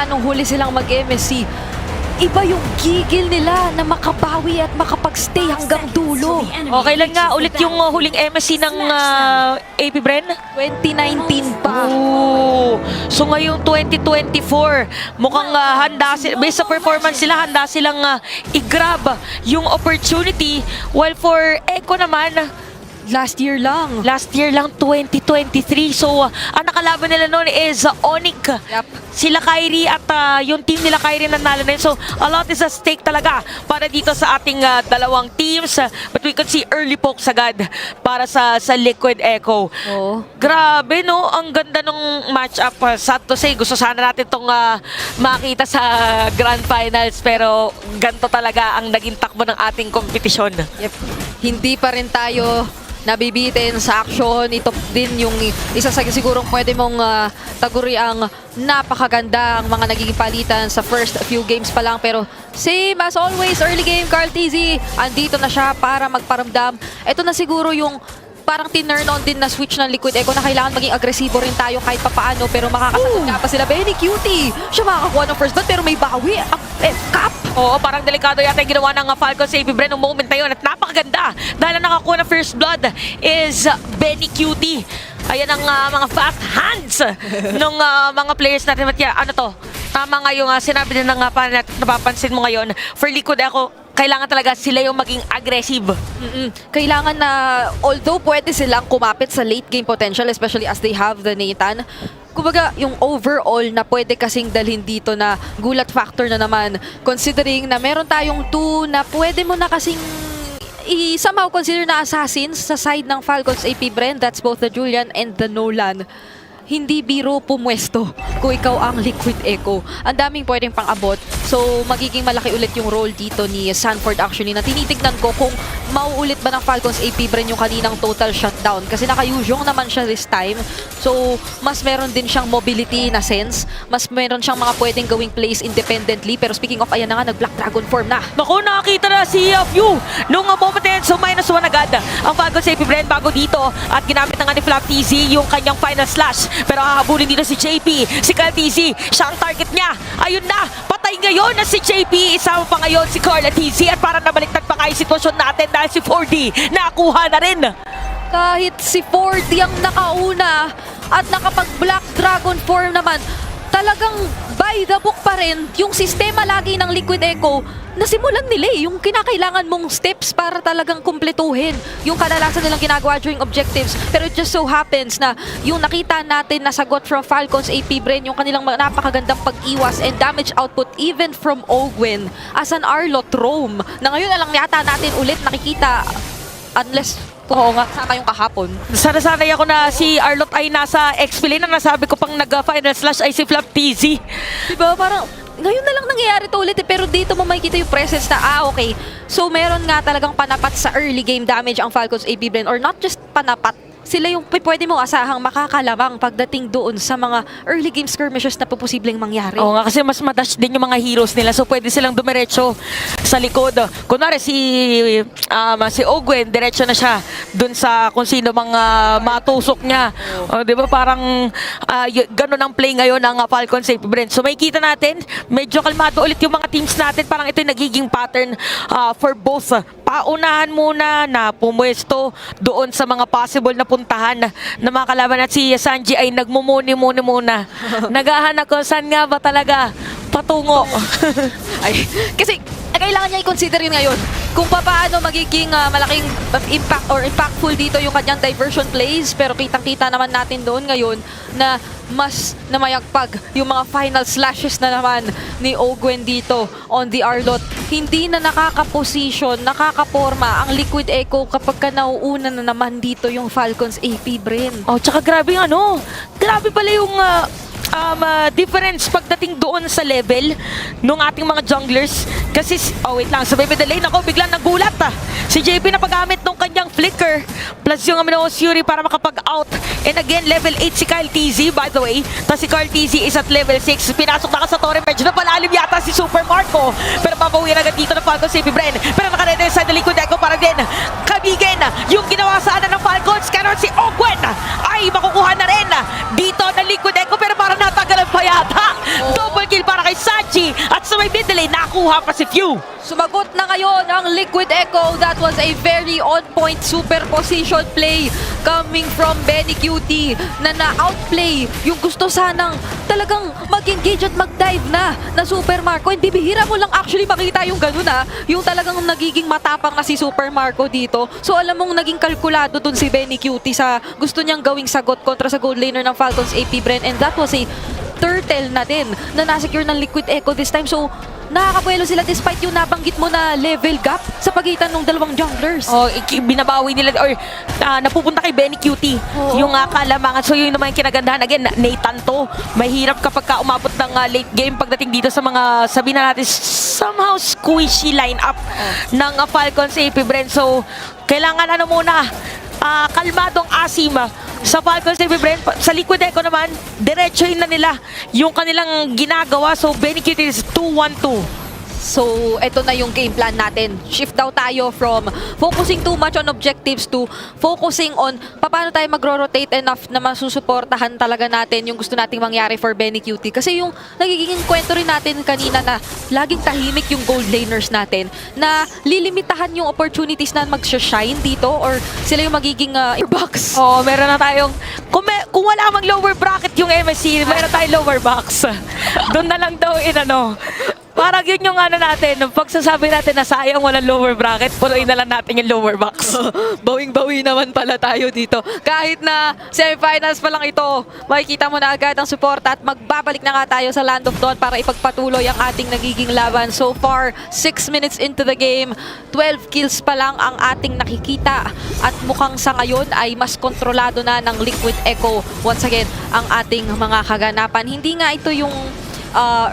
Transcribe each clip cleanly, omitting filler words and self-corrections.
simula nung huli silang mag-MSC, iba yung gigil nila na makabawi at makapag-stay hanggang dulo. Okay lang nga ulit yung huling MSC ng AP Bren? 2019 pa. Oh, so ngayong 2024, mukhang handa sila, based sa performance sila, handa silang i-grab yung opportunity. While for Echo naman, Last year lang. 2023. So, ang nakalaban nila noon is Onyx. Yep. Sila Kyrie at yung team nila Kyrie nanalo na yun. So, a lot is at stake talaga para dito sa ating dalawang teams. But we could see early pokes agad para sa Liquid Echo. Oo. Grabe, no? Ang ganda nung matchup. Sad to say, gusto sana natin itong makita sa Grand Finals. Pero ganito talaga ang naging takbo ng ating kompetisyon. Yep. Hindi pa rin tayo nabibitin sa action. Ito din yung isa sa sigurong pwede mong taguri ang napakaganda ang mga nagiging palitan sa first few games pa lang. Pero same as always, early game, Carl TZ, andito na siya para magparamdam. Ito na siguro yung parang tinurn on din na switch ng Liquid Echo na kailangan maging agresibo rin tayo kahit papaano, pero makakasagot nga pa sila. Benny Cutie, siya makakakuha ng first blood pero may bawi ang F-Cap. Oo, parang delikado yata yung ginawa ng Falcons sa AP Bren ng moment na yun at napakaganda dahil ang nakakuha ng first blood is Benny Cutie. Ayan ang mga fast hands ng mga players natin. But yeah, ano to? Tama nga yung sinabi din ng napapansin mo ngayon. For Liquid Echo, kailangan talaga sila yung maging aggressive. Kailangan na, although pwede silang kumapit sa late game potential, especially as they have the Nathan, kumbaga, yung overall na pwede kasing dalhin dito na gulat factor na naman, considering na meron tayong 2 na pwede mo na kasing somehow consider na assassins sa side ng Falcons AP Bren. That's both the Julian and the Nolan. Hindi biro pumwesto kung ikaw ang Liquid Echo. Ang daming pwedeng pang-abot. So, magiging malaki ulit yung role dito ni Sanford actually na tinitignan ko kung mauulit ba ng Falcons AP Bren yung kaninang total shutdown. Kasi naka-Yuzhong naman siya this time. So, mas meron din siyang mobility na sense. Mas meron siyang mga pwedeng gawing plays independently. Pero speaking of, ayan na nga, nag-Black Dragon form na. Naku, nakakita na si Few nung moment na yun. So, -1 agad ang Falcons AP Bren bago dito. At ginamit na nga ni Flap TZ yung kanyang final slash. Pero hahabulin dito si JP, si Carl TZ, siya ang target niya. Ayun na, patay ngayon na si JP. Isama pa ngayon si Carl TZ at parang nabaliktad pa nga yung sitwasyon natin dahil si 4D nakuha na rin. Kahit si 4D ang nakauna at nakapag-Black Dragon form naman, talagang by the book pa rin yung sistema lagi ng Liquid Echo na simulan nila yung kinakailangan mong steps para talagang kumpletuhin yung kadalasan nilang ginagawa during objectives. Pero it just so happens na yung nakita natin na sagot from Falcons AP Bren, yung kanilang napakagandang pag-iwas and damage output even from Ogwen as an Arlot roam na ngayon na lang yata natin ulit nakikita unless oo nga, sama yung kahapon. Sana-sanay ako na si Arlot ay nasa XP lane na nasabi ko pang nag-final slash ay si Flap TZ. Diba? Parang ngayon na lang nangyayari to ulit pero dito mo makikita yung presence na okay. So meron nga talagang panapat sa early game damage ang Falcons AP Bren or not just panapat. Sila yung pwede mo asahang makakalamang pagdating doon sa mga early game skirmishes na posibleng mangyari. Oo nga, kasi mas madash din yung mga heroes nila. So pwede silang dumiretso sa likod. Kunwari si Ogwen, diretso na siya dun sa kung sino mga matusok niya. Di ba parang ganun ang play ngayon ng Falcons AP Bren. So may kita natin, medyo kalmado ulit yung mga teams natin. Parang ito yung nagiging pattern for both. Paunahan muna na pumwesto doon sa mga possible na puntahan na mga kalaban at si Sanji ay nagmumuni-muni muna. Naghahanap ko saan nga ba talaga patungo. Ay, kasi kailangan niya i-consider yun ngayon kung paano magiging malaking impact or impactful dito yung kanyang diversion plays. Pero kitang-kita naman natin doon ngayon na mas namayagpag yung mga final slashes na naman ni Ogwen dito on the Arlot. Hindi na nakaka-position, nakaka-forma ang Liquid Echo kapag ka nauuna na naman dito yung Falcons AP Bren. Oh, tsaka grabe grabe pala yung difference pagdating doon sa level ng ating mga junglers. Kasi, wait lang, sa baby the lane ako, biglang nagulat si JP na paggamit ng kanyang flicker plus yung Amino Fury para makapag-out. And again, level 8 si Kyle TZ, by the way. Tapos si Carl TZ is at level 6. Pinasok na ka sa Torre, medyo na palalim yata si Super Marco. Pero papawian agad dito ng Falcons AP Bren. Pero nakaredy sa Liquid Echo para din kabigin yung ginawa sana ng Falcons. Karon si Ogwen ay makukuha na rin dito ng Liquid Echo. Pero para na natagalan pa yata. Double kill para kay Sanji. At sa may mid lane, nakuha pa si Few. Sumagot na ngayon ang Liquid Echo. That was a very on-point superposition play coming from Benny QT na na-outplay yung gusto sanang talagang mag-engage at mag-dive na Super Marco. Hindi bihira mo lang actually makita yung ganun yung talagang nagiging matapang na si Super Marco dito. So alam mong naging kalkulado dun si Benny QT sa gusto niyang gawing sagot kontra sa gold laner ng Falcons AP Bren, and that was a turtle na din na nasecure ng Liquid Echo this time. So nakakabuelo sila despite yung nabanggit mo na level gap sa pagitan ng dalawang junglers. Oh, binabawi nila or napupunta kay Benny QT yung kalamangan. So yun naman yung kinagandahan. Again, Nathan to. Mahirap kapag ka umabot ng late game pagdating dito sa mga, sabihin na natin, somehow squishy lineup ng Falcons AP Bren. So kailangan muna, kalmadong asim sa Falcons AP Bren. Sa Liquid Echo naman, diretsohin na nila yung kanilang ginagawa. So Benny QT is 2-1-2. So, ito na yung game plan natin. Shift daw tayo from focusing too much on objectives to focusing on paano tayo magro-rotate enough na masusuportahan talaga natin yung gusto nating mangyari for Benny QT. Kasi yung nagiging kwento rin natin kanina na laging tahimik yung gold laners natin, na lilimitahan yung opportunities na mag-shine dito or sila yung magiging box. Oh, meron na tayong, kung wala mang lower bracket yung MSC, meron tayong lower box. Doon na lang daw parang yun yung natin, pagsasabi natin na sayang walang lower bracket, punuin na lang natin yung lower box. Bawing-bawi naman pala tayo dito. Kahit na semifinals pa lang ito, makikita mo na agad ang support at magbabalik na nga tayo sa Land of Dawn para ipagpatuloy ang ating nagiging laban. So far, 6 minutes into the game, 12 kills pa lang ang ating nakikita at mukhang sa ngayon ay mas kontrolado na ng Liquid Echo. Once again, ang ating mga kaganapan. Hindi nga ito yung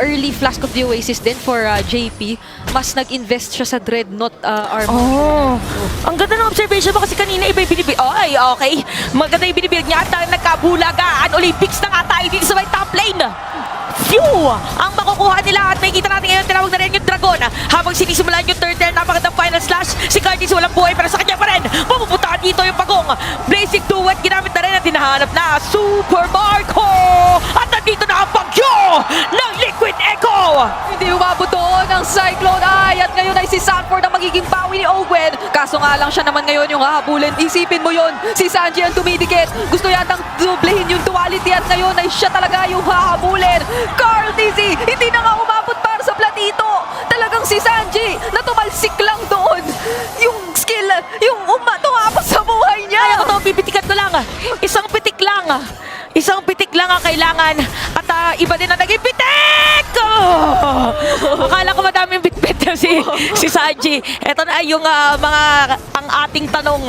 early Flask of the Oasis din for JP. Mas nag-invest siya sa Dreadnought armor. Oh, ang ganda ng observation mo kasi kanina iba yung binibig. Ay, okay. Maganda yung binibig niya at nagkabulagaan. Olympics na nga tayo dito sa may top lane. Phew! Ang makukuha nila at makikita natin ngayon, tinawag na rin yung Dragon. Habang sinisimulan yung third turn, napakagandang final slash. Si Cardis walang buhay pero sa kanya pa rin. Mapupunta dito yung pagong. Blazing Duet, ginamit na rin at hinahanap na Super Marco! At nandito na ang bagyo ng Liquid Echo! Hindi umabot doon ang Cyclone Eye at ngayon ay si Sanford ang magiging bawi ni Owen. Kaso nga lang siya naman ngayon yung hahabulin. Isipin mo yon, si Sanji ang tumidikit. Gusto yatang dublehin yung duality at ngayon ay siya talaga yung hahabulin. Carl TZ, hindi na nga umabot para sa platito. Talagang si Sanji na tumalsik lang doon. Yung skill, yung tumapos sa buhay niya. Kaya ko to, pipitikan ko lang. Isang pitik lang. Isang pitik lang ang kailangan. At iba din ang naging pitik! Akala ko madaming bitbit na si Sanji. Ito na yung ang ating tanong.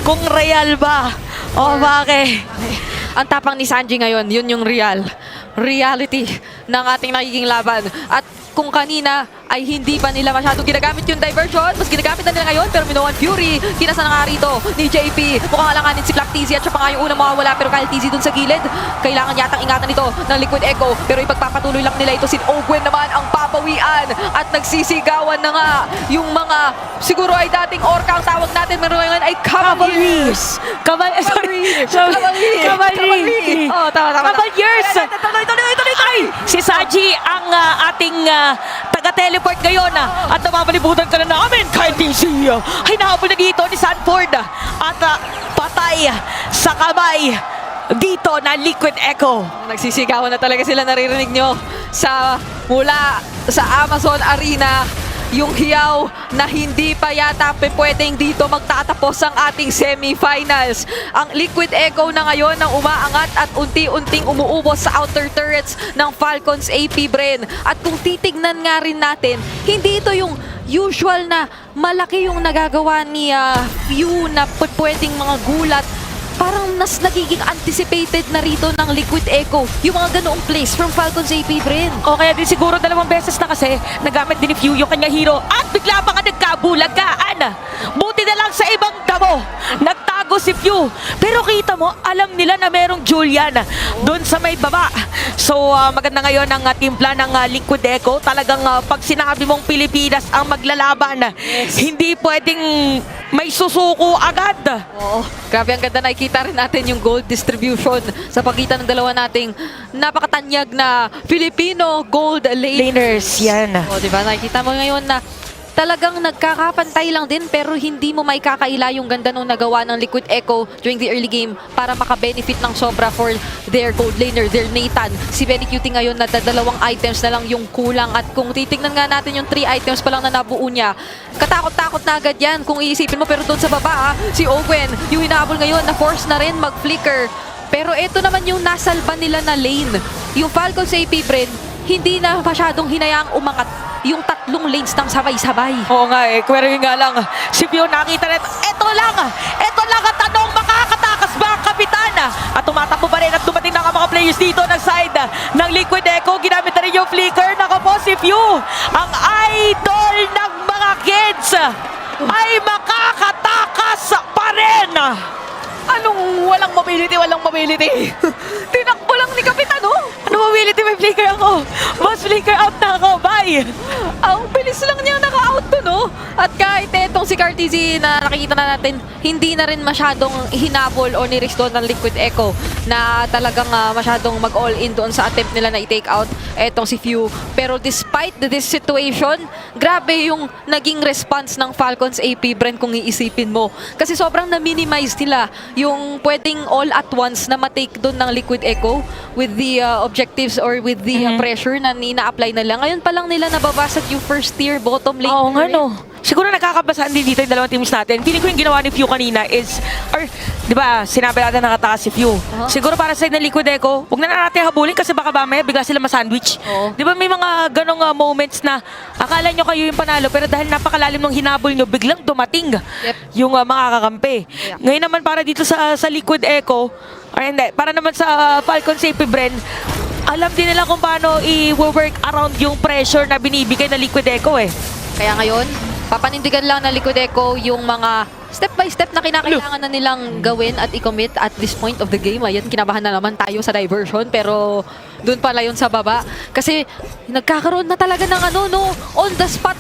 Kung real ba? O bakit? Ang tapang ni Sanji ngayon, yun yung reality ng ating nagiging laban. At kung kanina ay hindi pa nila masyadong ginagamit yung diversion, mas ginagamit na nila ngayon, pero Minoan Fury, kinasa na nga rito ni JP. Mukhang alanganin si Flap TZ at siya pa nga yung unang mawawala, pero Kyle TZ dun sa gilid. Kailangan yatang ingatan ito ng Liquid Echo, pero ipagpapatuloy lang nila ito. Si Ogwen naman ang papawian at nagsisigawan na nga yung mga, siguro ay dating Orca ang tawag natin, meron ngayon ay Cavaliers. Cavaliers! Oh, tama. Cavaliers! Tuloy! Si Sanji ang ating taga-teleport ngayon at napapalibutan ka na namin, Kyle TZ. Hinahabol na dito ni Sanford at patay sa kamay dito na Liquid Echo. Nagsisigawan na talaga sila, naririnig nyo mula sa Amazon Arena. Yung hiyaw na hindi pa yata pwedeng dito magtatapos ang ating semifinals. Ang Liquid Echo na ngayon ang umaangat at unti-unting umuubos sa outer turrets ng Falcons AP Bren. At kung titignan nga rin natin, hindi ito yung usual na malaki yung nagagawa ni Few na pwedeng mga gulat. Parang nagiging anticipated na rito ng Liquid Echo yung mga ganoong plays from Falcons AP Bren. O kaya din siguro 2 beses na kasi nagamit din ni Few yung kanya hero at bigla pa nga nagkabulagaan. Buti na lang sa ibang damo nagtago si Few, pero kita mo alam nila na merong Julian doon sa may baba. So maganda ngayon ang timpla ng Liquid Echo. Talagang pag sinabi mong Pilipinas ang maglalaban, hindi pwedeng may susuko agad. Oo, grabe ang ganda. Nakikita rin natin yung gold distribution sa pagitan ng dalawa nating napakatanyag na Filipino gold laners. Laners, yan. O, di ba? Nakikita mo ngayon na talagang nagkakapantay lang din pero hindi mo may kakaila yung ganda nung nagawa ng Liquid Echo during the early game para makabenefit ng sobra for their gold laner, their Nathan. Si Benny Cutie ngayon na dalawang items na lang yung kulang at kung titignan nga natin yung 3 items pa lang na nabuo niya, katakot-takot na agad yan kung iisipin mo. Pero doon sa baba, si Owen, yung hinahabol ngayon na force na rin mag-flicker. Pero ito naman yung nasalba nila na lane. Yung Falcons AP Bren, hindi na masyadong hinayaang umangat yung 3 lanes ng sabay-sabay. Oo nga eh, pero yun nga lang, si Pio nakita rin, eto lang ang tanong, makakatakas ba ang kapitan? At tumatakbo pa rin at dumating na nga mga players dito ng side ng Liquid Echo, ginamit na rin yung flicker, naka po si Pio, ang idol ng mga kids, ay makakatakas pa rin! Anong walang mobility? Tinakbo lang ni Kapitan, oh! Ano mobility? May flicker ako! Mas flicker out na ako, bye! Ang bilis lang niya naka-out to, no? At kahit etong si Cartizzi na nakikita na natin, hindi na rin masyadong hinabol o ni-restore ng Liquid Echo na talagang masyadong mag-all-in doon sa attempt nila na i-take out etong si Few. Pero despite this situation, grabe yung naging response ng Falcons AP Bren kung iisipin mo. Kasi sobrang na-minimize nila yung pwedeng all at once na matake doon ng Liquid Echo with the objectives or with the pressure na ina-apply nila. Ngayon pa lang nila nababasag yung first tier bottom lane. Oo nga no. Siguro nakakabasaan din dito yung dalawang teams natin. Feeling ko yung ginawa ni Few kanina is, or, di ba, sinabi natin nakatakas si Few. Siguro para sa side ng Liquid Echo, huwag na natin habulin kasi baka mamaya bigla sila masandwich. Di ba may mga ganong moments na akala nyo kayo yung panalo pero dahil napakalalim ng hinabol nyo, biglang dumating yung mga kakampi. Ngayon naman para dito sa Liquid Echo, or hindi, para naman sa Falcon Safety Bren, alam din nila kung paano i-work around yung pressure na binibigay ng Liquid Echo eh. Kaya ngayon, papanindigan lang ng Liquid Echo yung mga step by step na kinakailangan na nilang gawin at i-commit at this point of the game. Ayan, kinabahan na naman tayo sa diversion pero doon pala yun sa baba. Kasi nagkakaroon na talaga ng on the spot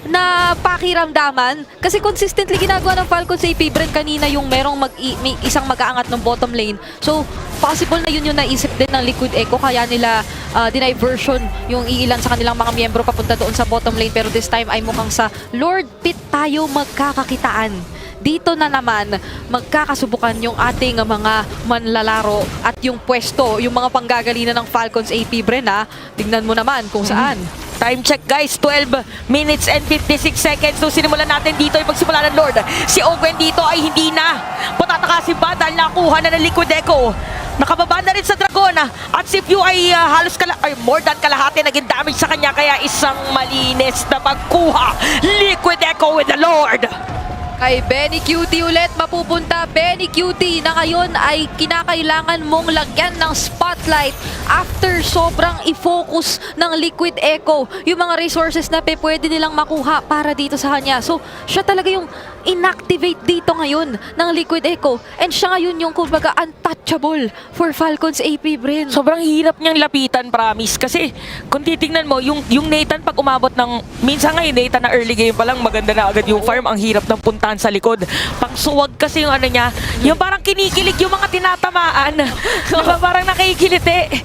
na pakiramdaman. Kasi consistently ginagawa ng Falcons AP Bren kanina yung merong may isang mag-aangat ng bottom lane. So, possible na yun yung naisip din ng Liquid Echo kaya nila diniversion yung iilan sa kanilang mga miyembro papunta doon sa bottom lane. Pero this time ay mukhang sa Lord Pit tayo magkakakitaan. Dito na naman magkakasubukan yung ating mga manlalaro at yung pwesto, yung mga panggagalinan ng Falcons AP Bren ha. Tignan mo naman kung saan. Time check guys, 12 minutes and 56 seconds. So sinimulan natin dito yung pagsimula ng Lord. Si Owen dito ay hindi na patatakasin ba dahil nakuha na ng Liquid Echo. Nakababa na rin sa Dragon at si Pew ay halos more than kalahati naging damage sa kanya kaya isang malinis na pagkuha. Liquid Echo with the Lord. Kay Benny Cutie ulit mapupunta. Benny Cutie na ngayon ay kinakailangan mong lagyan ng spotlight after sobrang i-focus ng Liquid Echo yung mga resources na pwede nilang makuha para dito sa kanya. So, siya talaga yung inactivate dito ngayon ng Liquid Echo and siya ngayon yung kumbaga untouchable for Falcons AP Bren. Sobrang hirap niyang lapitan, promise. Kasi kung titignan mo, yung Nathan pag umabot ng, minsan nga yung Nathan na early game pa lang, maganda na agad yung farm, ang hirap ng puntahan sa likod. Pangsuwag kasi yung niya, yung parang kinikilig yung mga tinatamaan. Diba, parang nakikiliti.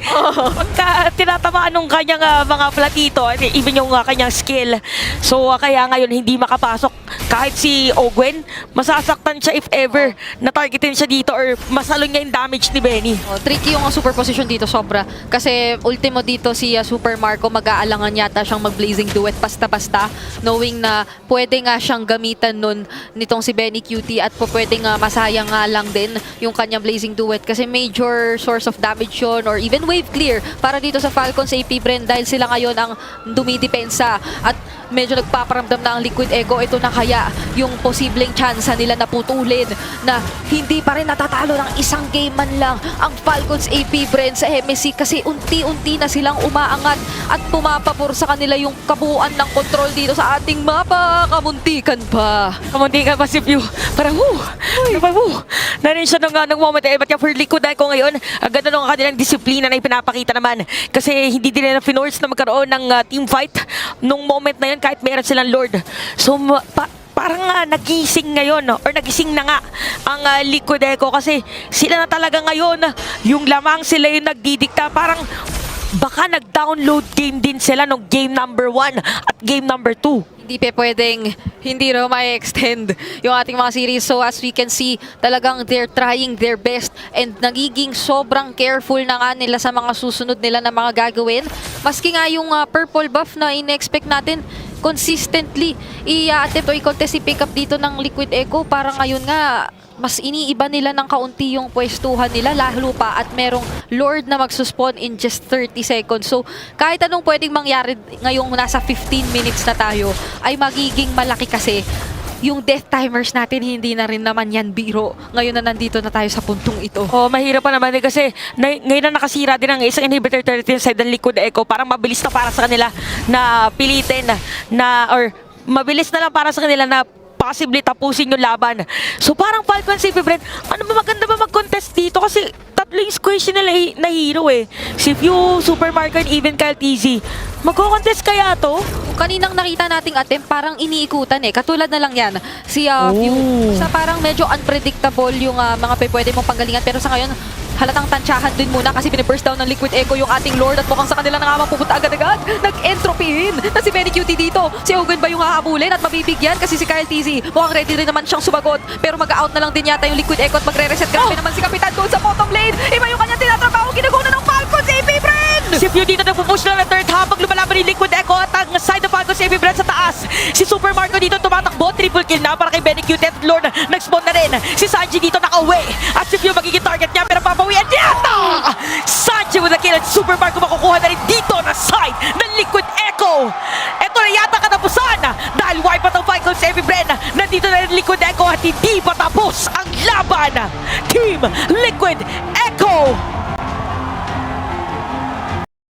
Pagka tinatamaan ng kanyang mga platito, even yung kanyang skill. So kaya ngayon hindi makapasok. Kahit si Ogwen, masasaktan siya if ever na-targetin siya dito or masalo niya yung damage ni Benny. Tricky yung superposition dito sobra. Kasi ultimo dito si Super Marco mag-aalangan yata siyang mag-blazing duet basta-basta. Knowing na pwede nga siyang gamitan nun nitong si Benny Cutie at pwede nga masayang nga lang din yung kanyang blazing duet. Kasi major source of damage yun or even wave clear para dito sa Falcons AP Bren dahil sila ngayon ang dumidepensa at medyo nagpaparamdam na ang Liquid Echo. Ito na kaya yung posibleng chance nila na putulin na hindi pa rin natatalo ng isang game man lang ang Falcons AP Bren sa MSC kasi unti-unti na silang umaangat at pumapabor sa kanila yung kabuuan ng control dito sa ating mapa. Kamuntikan pa. Kamuntikan pa si Pew. Parang narin siya nung moment eh. But for Liquid Echo ngayon, ang ganda nung kanilang disiplina na ipinapakita naman. Kasi hindi din nila finorce na magkaroon ng team fight nung moment na yun kahit meron silang Lord. So, parang nagising ngayon, no? Or nagising na nga ang Liquid Echo kasi sila na talaga ngayon, yung lamang sila yung nagdidikta. Parang baka nag-download game din sila nung game number 1 at game number 2. Hindi pa pwedeng hindi raw ma-extend yung ating mga series. So as we can see, talagang they're trying their best and nagiging sobrang careful na nga nila sa mga susunod nila na mga gagawin. Maski nga yung purple buff na in-expect natin, consistently i-attempt o i-contest si pick up dito ng Liquid Echo. Parang ngayon nga, mas iniiba nila ng kaunti yung pwestuhan nila, lalo pa at merong Lord na magsuspawn in just 30 seconds. So, kahit anong pwedeng mangyari ngayong nasa 15 minutes na tayo, ay magiging malaki kasi yung death timers natin, hindi na rin naman yan biro. Ngayon na nandito na tayo sa puntong ito. Oh, mahirap pa naman kasi ngayon na nakasira din ang isang inhibitor turret inside ng Liquid Echo. Parang mabilis na para sa kanila na pilitin na or mabilis na lang para sa kanila na possibly tapusin yung laban. So parang Falcon si Brent, ano ba maganda ba mag-contest dito kasi tatlo yung squishy na hero eh. Si Few, Super Marco, and even Kyle TZ. Magko-contest kaya to? Kaninang nakita nating attempt, parang iniikutan eh. Katulad na lang yan. Si Few. Sa parang medyo unpredictable yung mga pwede mong panggalingan. Pero sa ngayon, halatang tansyahan din muna kasi biniburst down ng Liquid Echo yung ating Lord at mukhang sa kanila na nga mapupunta agad-agad. Nag-entropy in na si Benny QT dito. Si Ogun ba yung hahabulin at mabibigyan kasi si Kyle TZ mukhang ready rin naman siyang sumagot. Pero mag-out na lang din yata yung Liquid Echo at magre-reset. Grabe naman si Kapitan doon sa bottom lane. Iba yung kanyang tinatrabaho. Ginaguna ng Falcon si AP Brand! Si Few dito nagpupush na ng third habang lumalaban ni Liquid Echo at ang side of Falcon si Brent sa taas. Si Super Marco dito tumatakbo. Triple kill na para kay Benny QT at Lord nag-spawn na rin. Si Sanji dito naka-away. At si Few magiging target niya pero papawian niya. Sanji with a kill at Super Marco makukuha na rin dito na side ng Liquid Echo. Ito na yata katapusan dahil wipe out ang Falcon si Brent. Nandito na rin Liquid Echo at hindi pa tapos ang laban. Team Liquid Echo